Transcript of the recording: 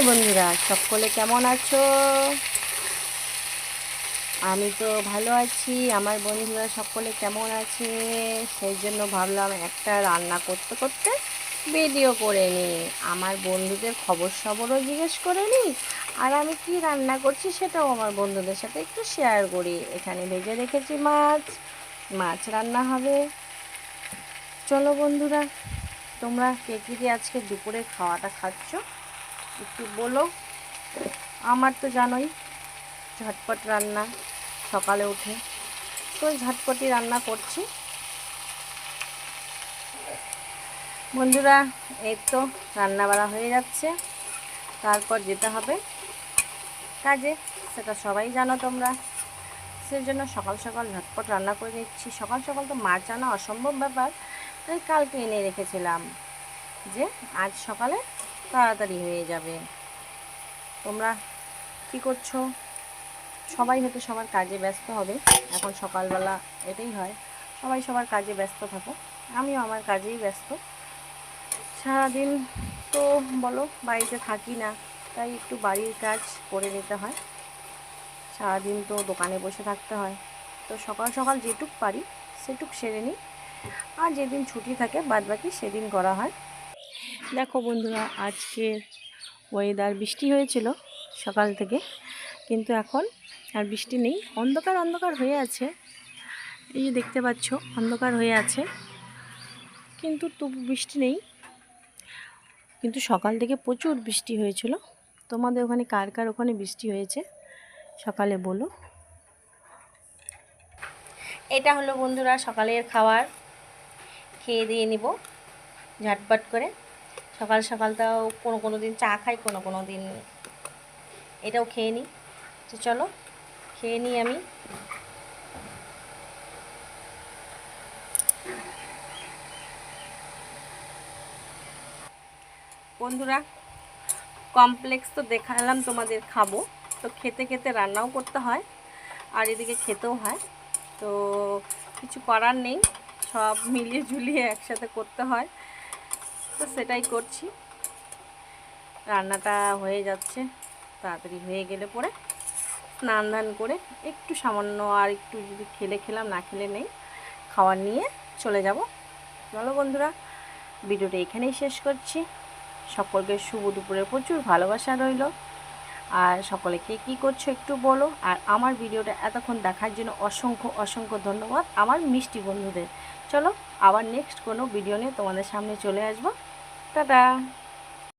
বন্ধুরা সকলে কেমন আছো? আমি তো ভালো আছি। আমার বন্ধুরা সকলে কেমন আছে সেই জন্য ভাবলাম একটা রান্না করতে করতে ভিডিও করে নিই, আমার বন্ধুদের খবর সবরও জিজ্ঞেস করে নিই, আর আমি কি রান্না করছি সেটাও আমার বন্ধুদের সাথে একটু শেয়ার করি। এখানে ভেজে রেখেছি মাছ, মাছ রান্না হবে। চলো বন্ধুরা, তোমরা কে কী দিয়ে আজকে দুপুরে খাওয়াটা খাচ্ছ একটু বলো। আমার তো জানোই ঝটপট রান্না, সকালে উঠে তো ঝটপটি রান্না করছি। বন্ধুরা এই তো রান্না বাড়া হয়ে যাচ্ছে, তারপর যেতে হবে কাজে, সেটা সবাই জানো তোমরা। সেই জন্য সকাল সকাল ঝটপট রান্না করে নিচ্ছি। সকাল সকাল তো মাছ আনা অসম্ভব ব্যাপার, তাই কালকে এনে রেখেছিলাম যে আজ সকালে তাড়াতাড়ি হয়ে যাবে। তোমরা কি করছো? সবাই হয়তো সবার কাজে ব্যস্ত হবে, এখন সকালবেলা এটাই হয়, সবাই সবার কাজে ব্যস্ত থাকো, আমিও আমার কাজেই ব্যস্ত। সারাদিন তো বলো বাড়িতে থাকি না, তাই একটু বাড়ির কাজ করে নিতে হয়। সারাদিন তো দোকানে বসে থাকতে হয়, তো সকাল সকাল যেটুক পারি সেটুক সেরে নিই, আর যেদিন ছুটি থাকে বাদবাকি সেদিন করা হয়। দেখো বন্ধুরা, আজকে ওয়েদার বৃষ্টি হয়েছিল সকাল থেকে, কিন্তু এখন আর বৃষ্টি নেই, অন্ধকার অন্ধকার হয়ে আছে। এই যে দেখতে পাচ্ছ অন্ধকার হয়ে আছে, কিন্তু তবু বৃষ্টি নেই। কিন্তু সকাল থেকে প্রচুর বৃষ্টি হয়েছিল। তোমাদের ওখানে কার কার ওখানে বৃষ্টি হয়েছে সকালে বলো। এটা হলো বন্ধুরা সকালের খাবার, খেয়ে দিয়ে নিব ঝটপট করে। সকাল সকাল তাও কোনো কোনো দিন চা খাই, কোনো কোনো দিন এটাও খেয়ে নিই। তো চলো খেয়ে নিই আমি। বন্ধুরা কমপ্লেক্স তো দেখালাম তোমাদের, খাবো তো খেতে খেতে রান্নাও করতে হয় আর এদিকে খেতেও হয়, তো কিছু করার নেই, সব মিলিয়ে ঝুলিয়ে একসাথে করতে হয়, তো সেটাই করছি। রান্নাটা হয়ে যাচ্ছে, তাড়াতাড়ি হয়ে গেলে পরে স্নান ধান করে একটু সামান্য আর একটু যদি খেলাম, না খেলে নেই, খাবার নিয়ে চলে যাব। চলো বন্ধুরা, ভিডিওটা এখানেই শেষ করছি। সকলকে শুভ দুপুরের প্রচুর ভালোবাসা রইল, আর সকলে কে কী করছো একটু বলো। আর আমার ভিডিওটা এতক্ষণ দেখার জন্য অসংখ্য অসংখ্য ধন্যবাদ আমার মিষ্টি বন্ধুদের। চলো আবার নেক্সট কোনো ভিডিও নিয়ে তোমাদের সামনে চলে আসবো। টাটা।